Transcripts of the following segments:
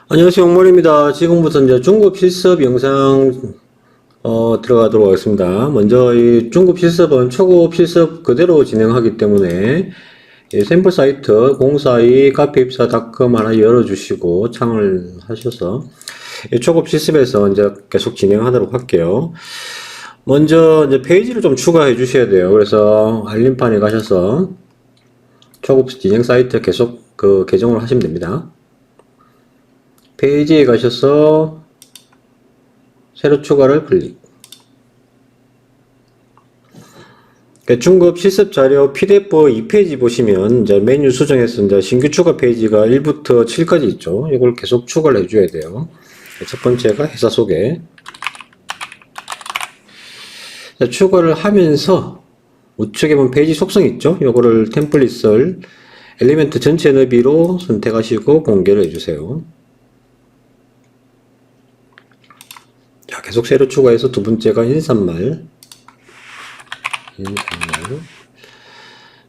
안녕하세요, 용몰입니다. 지금부터 이제 중급 실습 영상 들어가도록 하겠습니다. 먼저 이 중급 실습은 초급 실습 그대로 진행하기 때문에 이 샘플 사이트 042 카페입사.com 하나 열어주시고 창을 하셔서 이 초급 실습에서 이제 계속 진행하도록 할게요. 먼저 이제 페이지를 좀 추가해 주셔야 돼요. 그래서 알림판에 가셔서 초급 진행 사이트 계속 계정을 하시면 됩니다. 페이지에 가셔서 새로 추가를 클릭. 중급 실습 자료 PDF 2페이지 보시면 이제 메뉴 수정해서 이제 신규 추가 페이지가 1부터 7까지 있죠. 이걸 계속 추가를 해줘야 돼요. 첫 번째가 회사 소개. 추가를 하면서 우측에 보면 페이지 속성 있죠. 요거를 템플릿을 엘리멘트 전체 너비로 선택하시고 공개를 해주세요. 자, 계속 새로 추가해서 두 번째가 인사말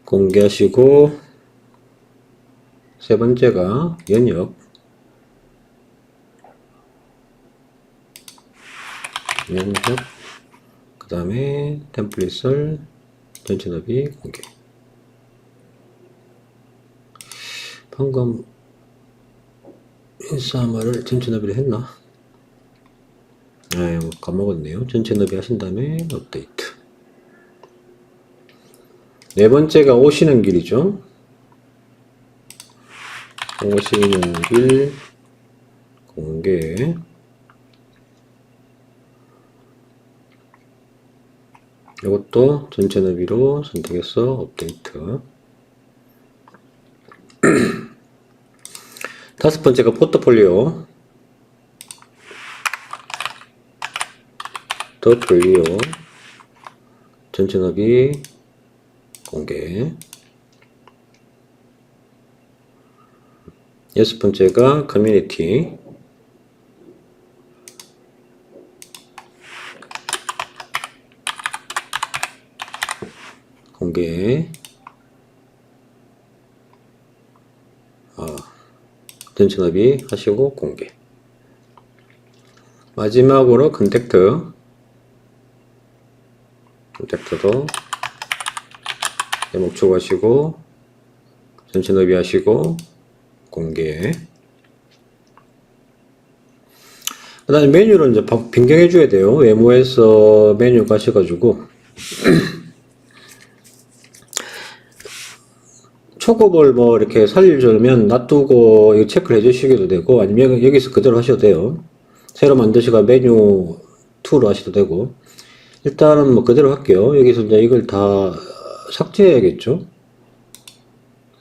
공개하시고, 세 번째가 연역 그 다음에 템플릿을 전체 너비 공개. 방금 인사말을 전체 너비로 했나? 아유, 까먹었네요. 전체 너비 하신 다음에 업데이트. 네 번째가 오시는 길이죠. 오시는 길 공개. 이것도 전체 너비로 선택해서 업데이트. 다섯 번째가 포트폴리오. 전체 너비 공개. 여섯 번째가 커뮤니티. 공개. 전체 너비 하시고 공개. 마지막으로 컨택트도 제목 추가하시고 전체 너비 하시고 공개. 그 다음에 메뉴를 이제 변경해 줘야 돼요. 외모에서 메뉴 가셔가지고 초급을 뭐 이렇게 살려주면 놔두고 이거 체크를 해 주시기도 되고, 아니면 여기서 그대로 하셔도 돼요. 새로 만드시가 메뉴 2로 하셔도 되고. 일단은 뭐 그대로 할게요. 여기서 이제 이걸 다 삭제해야겠죠.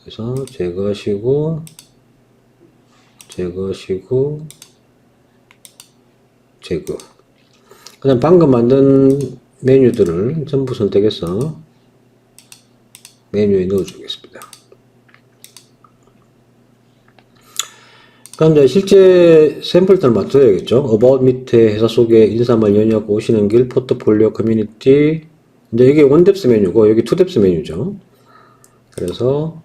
그래서 제거하시고 제거. 그 다음 방금 만든 메뉴들을 전부 선택해서 메뉴에 넣어 주겠습니다. 그럼 이제 실제 샘플들을 맞춰야겠죠. About 밑에 회사 소개, 인사말, 연역, 오시는 길, 포트폴리오, 커뮤니티. 이제 이게 원뎁스 메뉴고 여기 투뎁스 메뉴죠. 그래서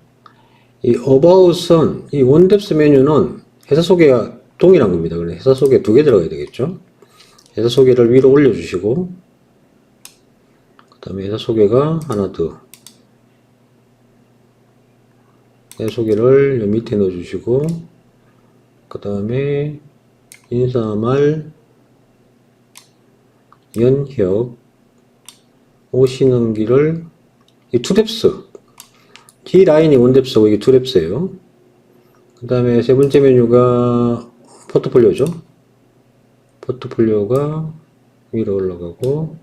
이 About은 이 원뎁스 메뉴는 회사 소개가 동일한 겁니다. 그래서 회사 소개 두 개 들어가야 되겠죠. 회사 소개를 위로 올려주시고, 그 다음에 회사 소개가 하나 더. 회사 소개를 밑에 넣어주시고, 그 다음에 인사말, 연혁, 오시는 길을 이 투뎁스, D 라인이 원뎁스고 이게 투뎁스예요. 그 다음에 세 번째 메뉴가 포트폴리오죠. 포트폴리오가 위로 올라가고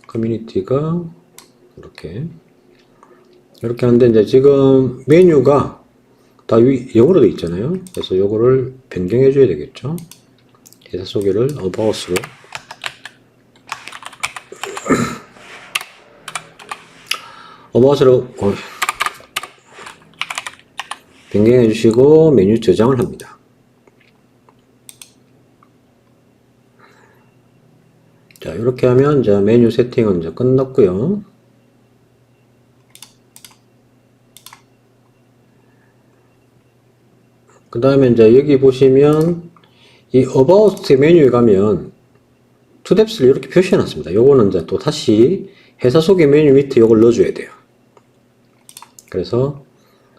커뮤니티가 이렇게 하는데, 이제 지금 메뉴가 다 영어로 되어 있잖아요. 그래서 요거를 변경해 줘야 되겠죠. 회사 소개를 About으로 변경해 주시고 메뉴 저장을 합니다. 자, 이렇게 하면 이제 메뉴 세팅은 이제 끝났고요. 그 그 다음에 이제 여기 보시면 이 About 메뉴에 가면 투뎁스를 이렇게 표시해 놨습니다. 요거는 이제 또 다시 회사 소개 메뉴 밑에 요걸 넣어줘야 돼요. 그래서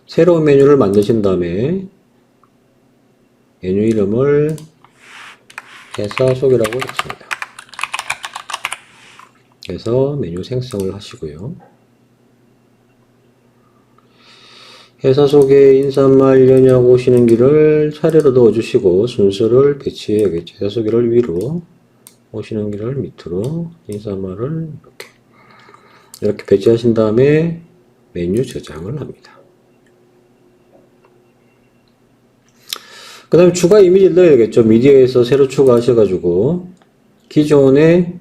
새로운 메뉴를 만드신 다음에 메뉴 이름을 회사 소개라고 적습니다. 그래서 메뉴 생성을 하시고요. 회사 소개 인사말 연약 오시는 길을 차례로 넣어주시고 순서를 배치해야겠죠. 회사 소개를 위로, 오시는 길을 밑으로, 인사말을 이렇게 배치하신 다음에 메뉴 저장을 합니다. 그 다음에 추가 이미지를 넣어야겠죠. 미디어에서 새로 추가하셔가지고 기존의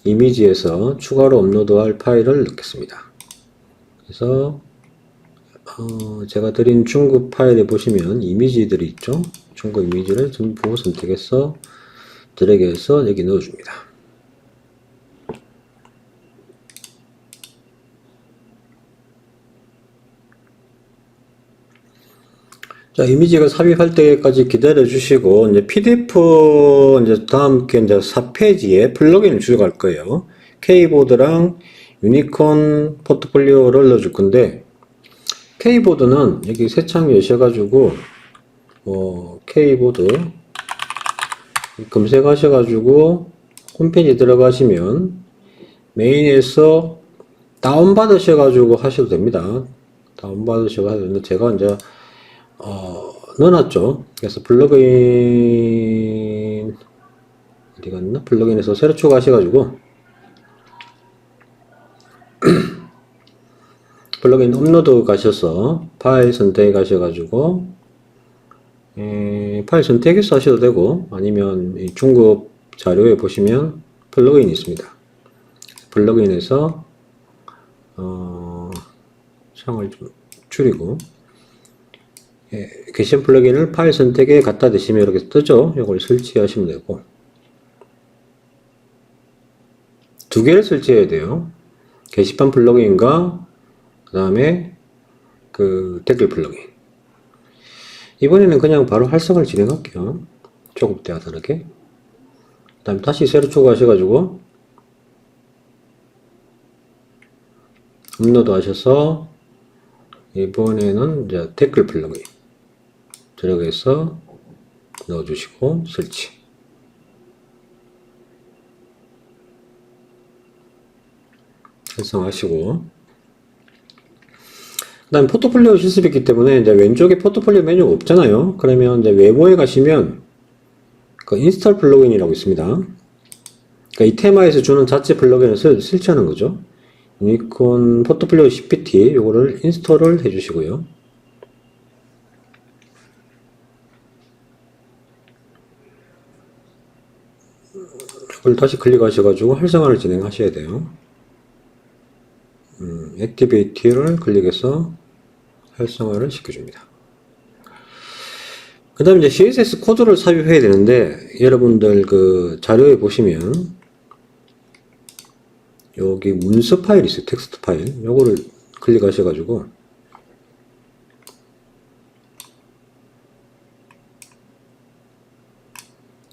이미지에서 추가로 업로드할 파일을 넣겠습니다. 그래서 제가 드린 중급 파일에 보시면 이미지들이 있죠. 중급 이미지를 전부 선택해서 드래그해서 여기 넣어줍니다. 자, 이미지가 삽입할 때까지 기다려 주시고, 이제 PDF, 이제 다음 게 이제 4페이지에 플러그인을 추가할 거예요. K보드랑 유니콘 포트폴리오를 넣어줄 건데, K보드는 여기 새 창 여셔가지고, K보드 검색하셔가지고, 홈페이지 들어가시면, 메인에서 다운받으셔가지고 하셔도 됩니다. 다운받으셔서 하셔도 되는데, 제가 이제, 넣어놨죠. 그래서 플러그인, 어디 갔나? 플러그인에서 새로 추가하셔가지고, 플러그인 업로드 가셔서 파일 선택 가셔가지고 파일 선택해서 하셔도 되고 아니면 이 중급 자료에 보시면 플러그인이 있습니다. 플러그인에서 창을 좀 줄이고 게시한 플러그인을 파일 선택에 갖다 대시면 이렇게 뜨죠. 이걸 설치하시면 되고 두 개를 설치해야 돼요. 게시판 플러그인과 그 다음에 그 댓글 플러그인. 이번에는 그냥 바로 활성화를 진행할게요. 조금 때와 다르게. 그 다음에 다시 새로 추가하셔가지고 업로드 하셔서 이번에는 이제 댓글 플러그인 들어가서 넣어주시고 설치. 활성화하시고 그 다음 포트폴리오 실습이기 때문에 이제 왼쪽에 포트폴리오 메뉴가 없잖아요. 그러면 이제 외모에 가시면 그 인스톨 플러그인이라고 있습니다. 그러니까 이 테마에서 주는 자체 플러그인을 설치하는 거죠. 유니콘 포트폴리오 CPT 요거를 인스톨을 해주시고요. 이걸 다시 클릭하셔가지고 활성화를 진행하셔야 돼요. 액티베이티를 클릭해서 활성화를 시켜줍니다. 그 다음에 이제 CSS 코드를 삽입해야 되는데, 여러분들 그 자료에 보시면, 여기 문서 파일 있어요. 텍스트 파일. 요거를 클릭하셔가지고,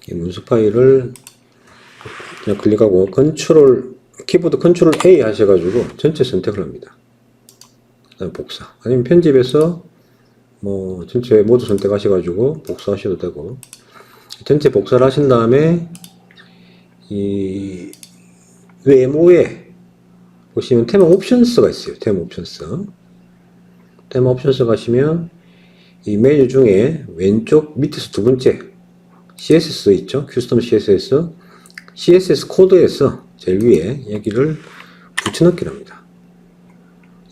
이 문서 파일을 그냥 클릭하고, 키보드 컨트롤 A 하셔가지고, 전체 선택을 합니다. 복사 아니면 편집해서 뭐 전체 모두 선택하셔가지고 복사하셔도 되고 전체 복사를 하신 다음에 이 외모에 보시면 테마 옵션스가 있어요. 테마 옵션스 가시면 이 메뉴 중에 왼쪽 밑에서 두 번째 CSS 있죠. 커스텀 CSS 코드에서 제일 위에 여기를 붙여넣기랍니다.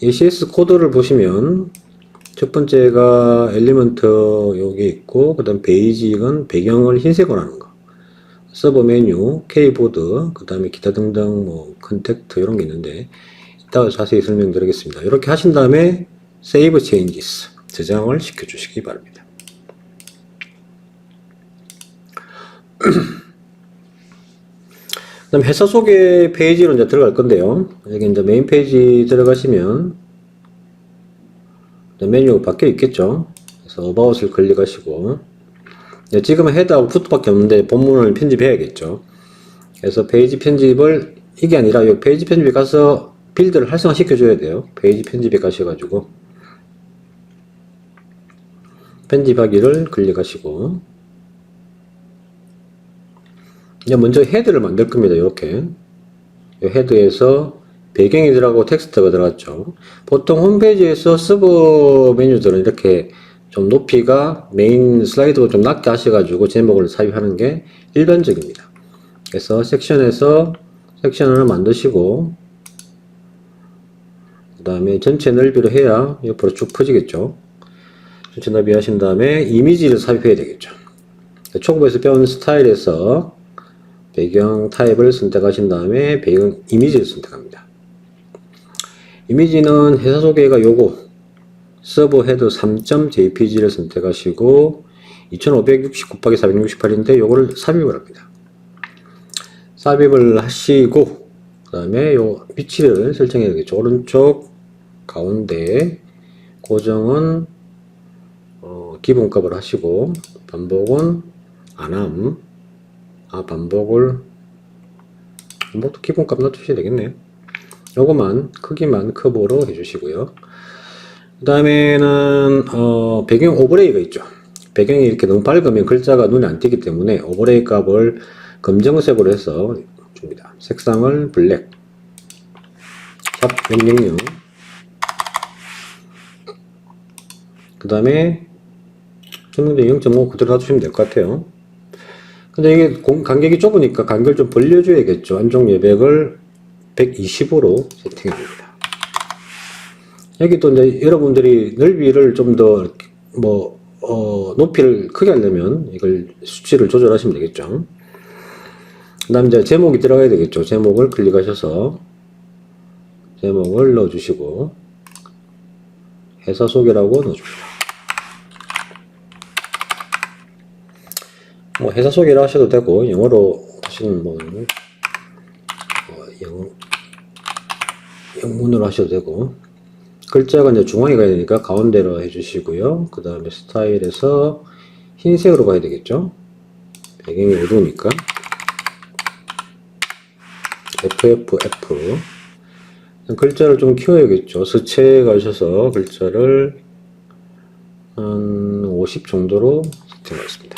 이 CS 코드를 보시면 첫 번째가 엘리먼트 여기 있고 그 다음 베이직은 배경을 흰색으로 하는 거, 서버 메뉴, K보드, 그 다음에 기타 등등 뭐 컨택트 이런 게 있는데 이따가 자세히 설명드리겠습니다. 이렇게 하신 다음에 Save Changes 저장을 시켜 주시기 바랍니다. 그 다음 회사 소개 페이지로 이제 들어갈 건데요. 여기 이제 메인 페이지 들어가시면 메뉴가 바뀌어 있겠죠. 그래서 About을 클릭하시고, 네, 지금은 헤더하고 푸트밖에 없는데 본문을 편집해야겠죠. 그래서 페이지 편집을, 이게 아니라 이 페이지 편집에 가서 빌드를 활성화 시켜줘야 돼요. 페이지 편집에 가셔가지고 편집하기를 클릭하시고, 이제 먼저 헤드를 만들 겁니다. 이렇게 헤드에서 배경이 들어가고 텍스트가 들어갔죠. 보통 홈페이지에서 서버 메뉴들은 이렇게 좀 높이가 메인 슬라이드가 좀 낮게 하셔가지고 제목을 삽입하는 게 일반적입니다. 그래서 섹션에서 섹션을 만드시고, 그 다음에 전체 넓이로 해야 옆으로 쭉 퍼지겠죠. 전체 넓이 하신 다음에 이미지를 삽입해야 되겠죠. 초급에서 배운 스타일에서 배경 타입을 선택하신 다음에 배경 이미지를 선택합니다. 이미지는 회사 소개가 요거 서버 헤더 3.jpg를 선택하시고 2560 곱하기 468인데 요거를 삽입을 합니다. 삽입을 하시고, 그 다음에 요 위치를 설정해야 되겠죠. 오른쪽 가운데 고정은 기본값을 하시고 반복은 안함. 반복도 기본값 놔두셔야 되겠네요. 요거만 크기만 컵으로 해주시고요. 그 다음에는 배경 오버레이가 있죠. 배경이 이렇게 너무 밝으면 글자가 눈에 안 띄기 때문에 오버레이 값을 검정색으로 해서 줍니다. 색상을 블랙 샵 000. 그 다음에 설명도 0.5 그대로 놔두시면 될 것 같아요. 근데 이게 간격이 좁으니까 간격을 좀 벌려줘야겠죠. 안쪽 여백을 120으로 세팅해 줍니다. 여기 또 이제 여러분들이 넓이를 좀 더 높이를 크게 하려면 이걸 수치를 조절하시면 되겠죠. 그 다음 이제 제목이 들어가야 되겠죠. 제목을 클릭하셔서 제목을 넣어주시고 회사 소개라고 넣어줍니다. 뭐 회사 소개를 하셔도 되고 영어로 하시는 분은 영문으로 하셔도 되고, 글자가 이제 중앙에 가야 되니까 가운데로 해주시고요. 그 다음에 스타일에서 흰색으로 가야 되겠죠. 배경이 어두우니까 FFF. 글자를 좀 키워야겠죠. 스체 가셔서 글자를 한 50 정도로 세팅하겠습니다.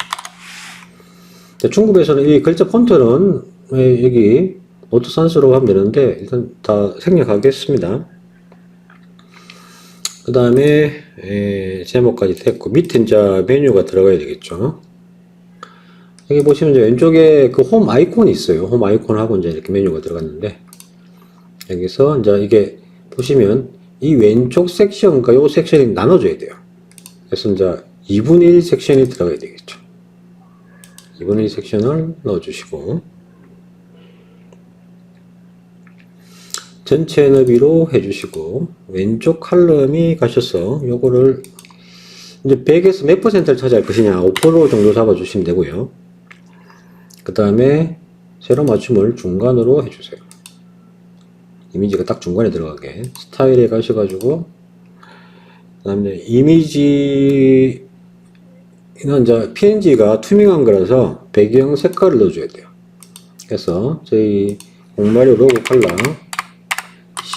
중급에서는 이 글자 폰트는 여기 노트 산수로 하면 되는데 일단 다 생략하겠습니다. 그 다음에 제목까지 됐고 밑에 이제 메뉴가 들어가야 되겠죠. 여기 보시면 이제 왼쪽에 그 홈 아이콘이 있어요. 홈 아이콘하고 이제 이렇게 메뉴가 들어갔는데 여기서 이제 이게 보시면 이 왼쪽 섹션과 요 섹션이 나눠져야 돼요. 그래서 이제 2분의 1 섹션이 들어가야 되겠죠. 2분의 1 섹션을 넣어주시고 전체 너비로 해주시고 왼쪽 칼럼이 가셔서 요거를 이제 100에서 몇 %를 차지할 것이냐 5% 정도 잡아주시면 되고요. 그 다음에 세로 맞춤을 중간으로 해주세요. 이미지가 딱 중간에 들어가게. 스타일에 가셔가지고 그 다음에 이미지는 이제 PNG가 투명한 거라서 배경 색깔을 넣어줘야 돼요. 그래서 저희 공마리오 로고 컬러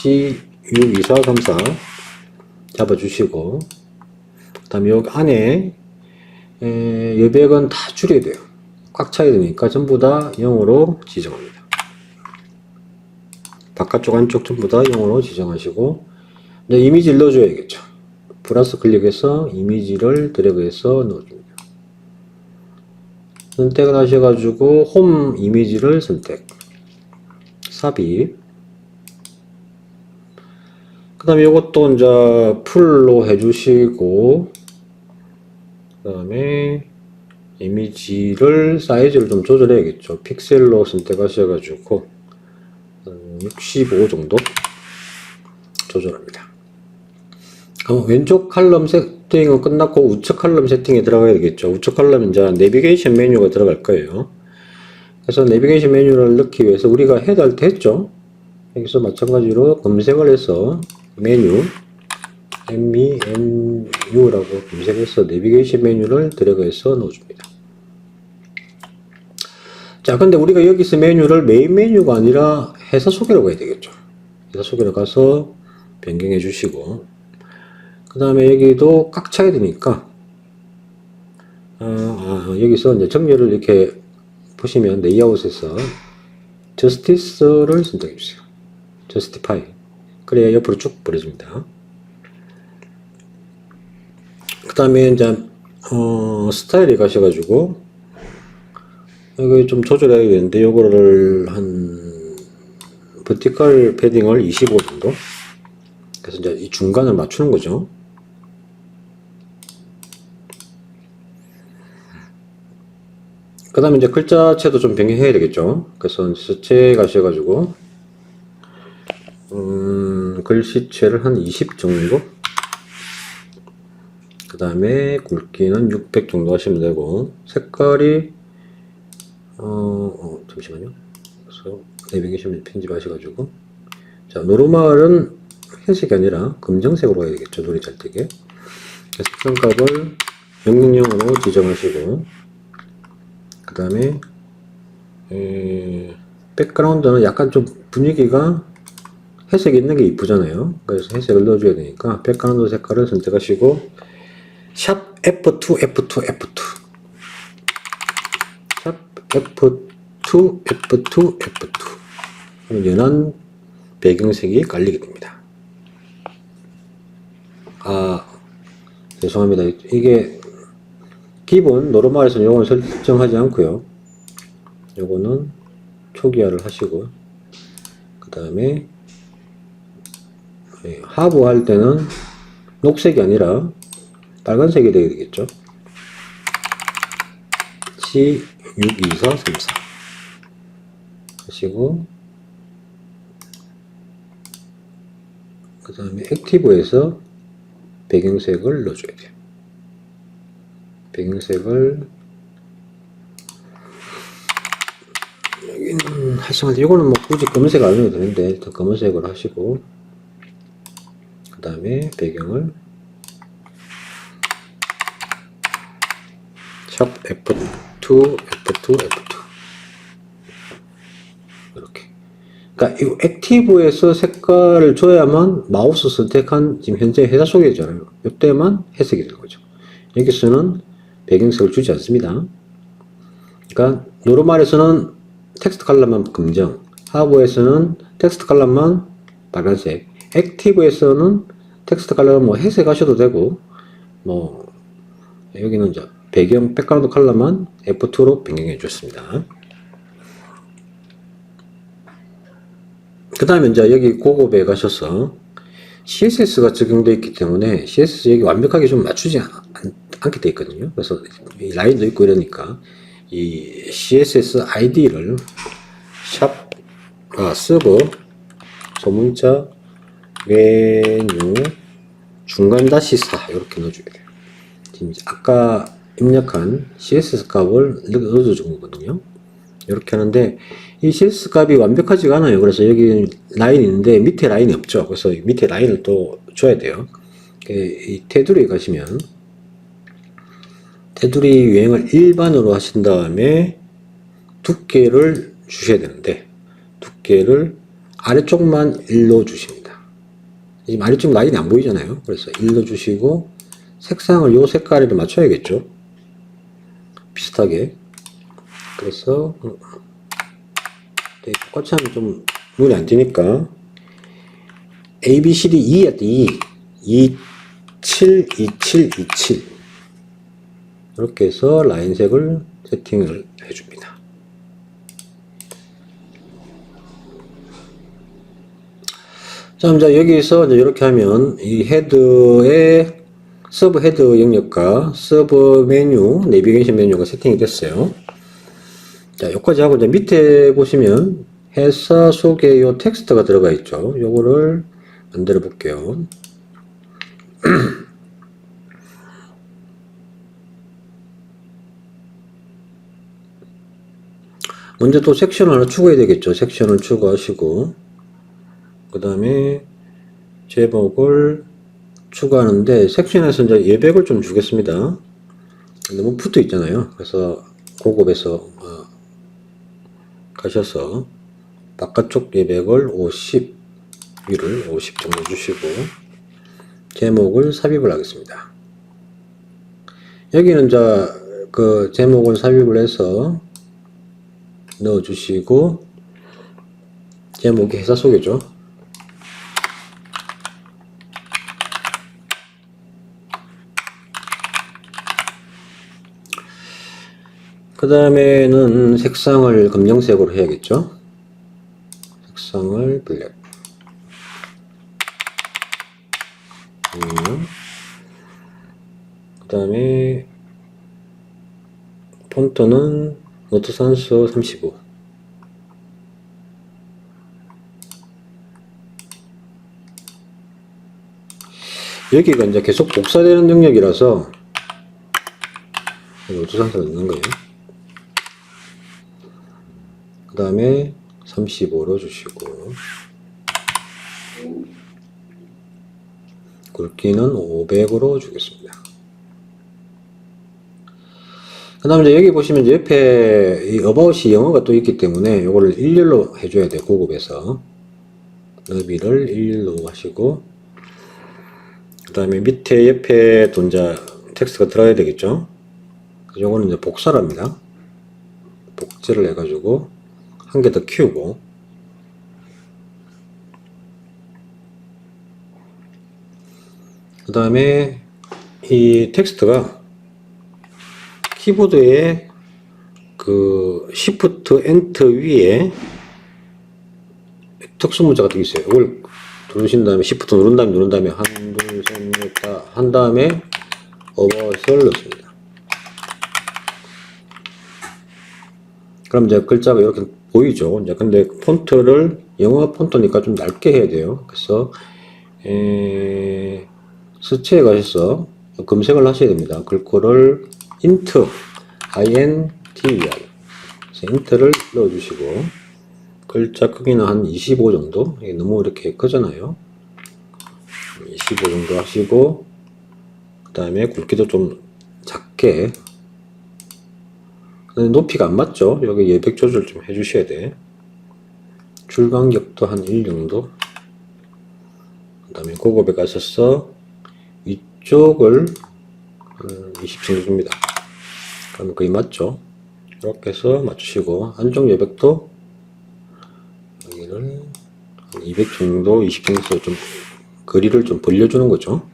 CU2434 잡아주시고 그 다음에 여기 안에 여백은 다 줄여야 돼요. 꽉 차야 되니까 전부 다 0으로 지정합니다. 바깥쪽 안쪽 전부 다 0으로 지정하시고 이제 이미지를 넣어줘야겠죠. 플러스 클릭해서 이미지를 드래그해서 넣어줍니다. 선택을 하셔가지고 홈 이미지를 선택 삽입. 그 다음에 이것도 이제 풀로 해주시고 그 다음에 이미지를 사이즈를 좀 조절해야겠죠. 픽셀로 선택하셔가지고 65 정도 조절합니다. 왼쪽 칼럼 세팅은 끝났고 우측 칼럼 세팅에 들어가야 되겠죠. 우측 칼럼은 이제 내비게이션 메뉴가 들어갈 거예요. 그래서 내비게이션 메뉴를 넣기 위해서 우리가 헤드할 때 했죠. 여기서 마찬가지로 검색을 해서 메뉴 MENU라고 검색해서 내비게이션 메뉴를 들어가서 넣어줍니다. 자, 근데 우리가 여기서 메뉴를 메인 메뉴가 아니라 회사 소개로 가야 되겠죠. 회사 소개로 가서 변경해 주시고, 그 다음에 여기도 꽉 차야 되니까, 여기서 이제 정렬을 이렇게 보시면 레이아웃에서 Justice를 선택해 주세요. Justify. 그래야 옆으로 쭉 버려줍니다. 그 다음에 이제, 스타일에 가셔가지고, 여기 좀 조절해야 되는데, 요거를 버티컬 패딩을 25 정도. 그래서 이제 이 중간을 맞추는 거죠. 그 다음에 이제 글자체도 좀 변경해야 되겠죠. 그래서 서체에 가셔가지고, 글씨체를 한 20 정도. 그 다음에 굵기는 600 정도 하시면 되고, 색깔이, 잠시만요. 그래서 내비게이션 편집하셔가지고, 자, 노르말은 회색이 아니라 검정색으로 가야 되겠죠. 눈이 잘 띄게. 색상 값을 000으로 지정하시고, 그 다음에 백그라운드는 약간 좀 분위기가 회색이 있는 게 이쁘잖아요. 그래서 회색을 넣어줘야 되니까 백그라운드 색깔을 선택하시고 샵 F2 F2 F2 샵 F2 F2 F2 그러면 연한 배경색이 깔리게 됩니다. 죄송합니다. 이게 기본 노르말에서는 요거는 설정하지 않고요. 요거는 초기화를 하시고, 그 다음에 하부 할 때는 녹색이 아니라 빨간색이 되게 되겠죠. C62434 하시고, 그 다음에 액티브에서 배경색을 넣어줘야 돼요. 배경색을 여기는 하시면 이거는 뭐 굳이 검은색 안 해도 되는데 일단 검은색으로 하시고, 그 다음에 배경을 샵 F2 F2 이렇게. 그러니까 이 액티브에서 색깔을 줘야만 마우스 선택한 지금 현재 회사 소개잖아요. 이때만 회색이 되는 거죠. 여기서는 배경색을 주지 않습니다. 그러니까 노르말에서는 텍스트 컬러만 검정, 하부에서는 텍스트 컬러만 빨간색, 액티브에서는 텍스트 컬러는 뭐 회색 하셔도 되고, 뭐 여기는 이제 배경 백그라운드 컬러만 F2로 변경해 줬습니다. 그 다음에 이제 여기 고급에 가셔서 CSS가 적용되어 있기 때문에 CSS 여기 완벽하게 좀 맞추지 않게 되어 있거든요. 그래서 이 라인도 있고 이러니까 이 CSS ID를 서버 소문자 메뉴 중간 다시 4 이렇게 넣어줘야 돼요. 지금 아까 입력한 CSS 값을 넣어준 거거든요. 이렇게 하는데 이 CSS 값이 완벽하지가 않아요. 그래서 여기 라인이 있는데 밑에 라인이 없죠. 그래서 밑에 라인을 또 줘야 돼요. 이 테두리에 가시면 테두리 유형을 일반으로 하신 다음에 두께를 주셔야 되는데 두께를 아래쪽만 1로 주십니다. 지금 아래쪽 라인이 안 보이잖아요. 그래서 1로 주시고 색상을 요 색깔에 맞춰야겠죠. 비슷하게. 그래서 똑같이 하면 좀 눈이 안 띄니까 ABCD 2였다 27 27 27 이렇게 해서 라인색을 세팅을 해줍니다. 자, 이제 여기서 이제 이렇게 하면 이 헤드의 서브 헤드 영역과 서브 메뉴, 내비게이션 메뉴가 세팅이 됐어요. 자, 여기까지 하고 이제 밑에 보시면 회사 소개 요 텍스트가 들어가 있죠. 요거를 만들어 볼게요. 먼저 또 섹션을 하나 추가해야 되겠죠. 섹션을 추가하시고 그 다음에 제목을 추가하는데 섹션에서 이제 예백을 좀 주겠습니다. 너무 붙어 있잖아요. 그래서 고급에서 가셔서 바깥쪽 예백을 50, 위를 50 정도 주시고 제목을 삽입을 하겠습니다. 여기는 그 제목을 삽입을 해서 넣어 주시고 제목이 회사 소개죠. 그 다음에는 색상을 검정색으로 해야겠죠. 색상을 블랙. 그 다음에 폰트는 노트산스 35. 여기가 이제 계속 복사되는 영역이라서 노트산스를 넣는 거예요. 그 다음에 35로 주시고 굵기는 500으로 주겠습니다. 그 다음에 여기 보시면 옆에 이 about이 영어가 또 있기 때문에 이거를 일렬로 해줘야 돼요. 고급에서 너비를 일렬로 하시고 그 다음에 밑에 옆에 돈자 텍스트가 들어가야 되겠죠. 요거는 이제 복사를 합니다. 복제를 해가지고 한 개 더 키우고 그 다음에 이 텍스트가 키보드에 그 Shift Enter 위에 특수문자 같은 게 있어요. 이걸 누르신 다음에 Shift 누른 다음에 한, 둘, 셋, 넷, 다 한 다음에 about을 넣습니다. 그럼 이제 글자가 이렇게 보이죠. 이제 근데 폰트를 영어 폰트니까 좀 얇게 해야 돼요. 그래서 서치에 가셔서 검색을 하셔야 됩니다. 글꼴을 int, intr, 인트를 넣어주시고 글자 크기는 한 25 정도. 이게 너무 이렇게 크잖아요. 25 정도 하시고 그 다음에 굵기도 좀 작게. 높이가 안 맞죠? 여기 예백 조절 좀 해주셔야 돼. 줄 간격도 한 1 정도. 그 다음에 고급에 가셔서 위쪽을 한 20 정도 줍니다. 그러면 거의 맞죠? 이렇게 해서 맞추시고 안쪽 예백도 여기를 한 200 정도, 20 정도 해서 좀 거리를 좀 벌려주는 거죠.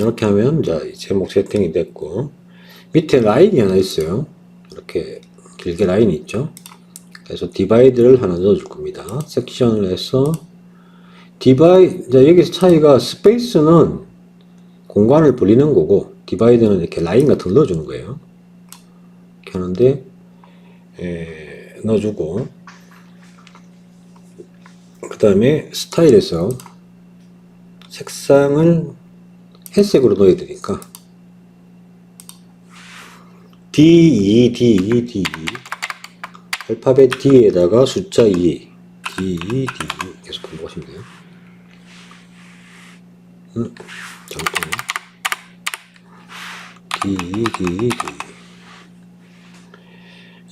이렇게 하면 이제 제목 세팅이 됐고 밑에 라인이 하나 있어요. 이렇게 길게 라인이 있죠. 그래서 디바이드를 하나 넣어줄 겁니다. 섹션을 해서 여기서 차이가 스페이스는 공간을 벌리는 거고 디바이드는 이렇게 라인 같은 거 넣어주는 거예요. 이렇게 하는데 넣어주고 그 다음에 스타일에서 색상을 회색으로 넣어야 되니까 D 알파벳 D에다가 숫자 2 D 계속 반복하시면 돼요. 잠깐 D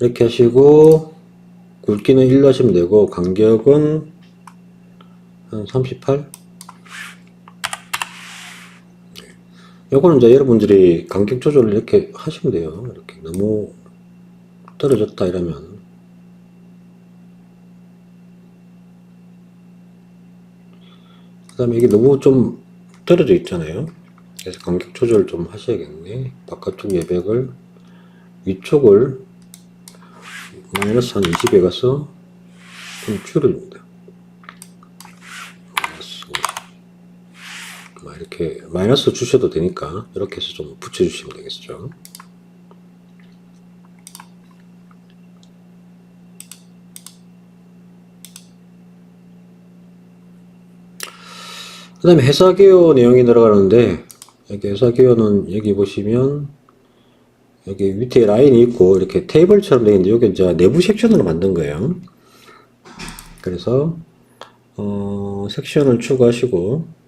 이렇게 하시고 굵기는 1로 하시면 되고 간격은 한 38. 요거는 이제 여러분들이 간격 조절을 이렇게 하시면 돼요. 이렇게 너무 떨어졌다 이러면 그 다음에 이게 너무 좀 떨어져 있잖아요. 그래서 간격 조절 좀 하셔야겠네. 바깥쪽 예백을 위쪽을 마이너스 한 20에 가서 좀 줄여줍니다. 이렇게 마이너스 주셔도 되니까 이렇게 해서 좀 붙여주시면 되겠죠. 그 다음에 회사 개요 내용이 들어가는데 여기 회사 개요는 여기 보시면 여기 밑에 라인이 있고 이렇게 테이블처럼 되어 있는데 여기 이제 내부 섹션으로 만든 거예요. 그래서 섹션을 추가하시고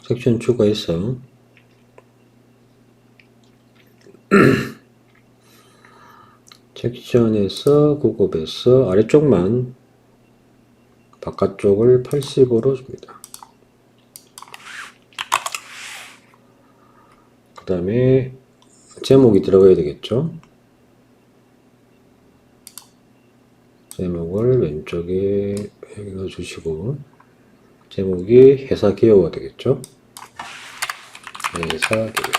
섹션 추가해서 섹션에서 구급에서 아래쪽만 바깥쪽을 80으로 줍니다. 그 다음에 제목이 들어가야 되겠죠. 제목을 왼쪽에 여기다 주시고, 제목이 회사 개요가 되겠죠. 회사 개요.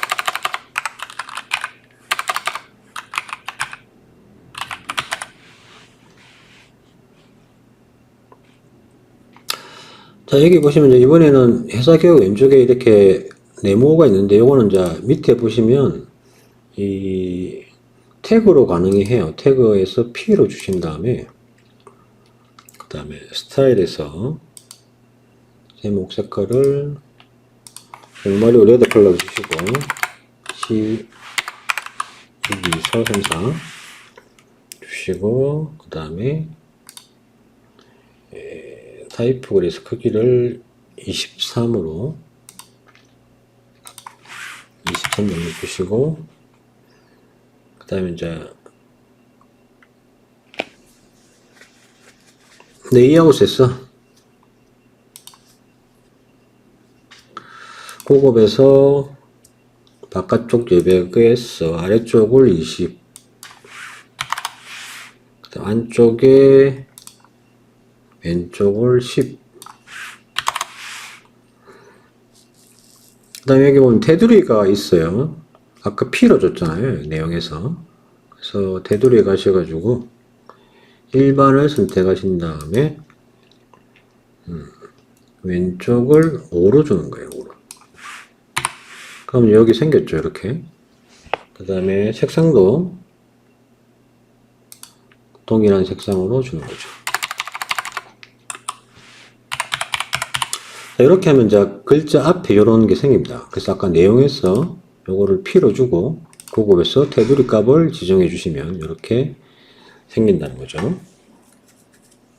자, 여기 보시면 이번에는 회사 개요 왼쪽에 이렇게 네모가 있는데, 요거는 이제 밑에 보시면 이 태그로 가능해요. 태그에서 P로 주신 다음에, 그 다음에 스타일에서 제목 색깔을 정말로 레드 컬러 주시고, C 22434 주시고, 그 다음에 타이포그래서 크기를 23으로 23 정도 주시고, 그 다음에 이제 레이아웃에서 고급에서 바깥쪽 여백에서 아래쪽을 20, 그 다음 안쪽에 왼쪽을 10, 그 다음에 여기 보면 테두리가 있어요. 아까 P로 줬잖아요, 내용에서. 그래서 테두리에 가셔가지고 일반을 선택하신 다음에 왼쪽을 5로 주는 거예요. 5로. 그럼 여기 생겼죠, 이렇게. 그 다음에 색상도 동일한 색상으로 주는 거죠. 자, 이렇게 하면 이제 글자 앞에 이런 게 생깁니다. 그래서 아까 내용에서 요거를 P로 주고 고급에서 테두리 값을 지정해 주시면 이렇게 생긴다는 거죠.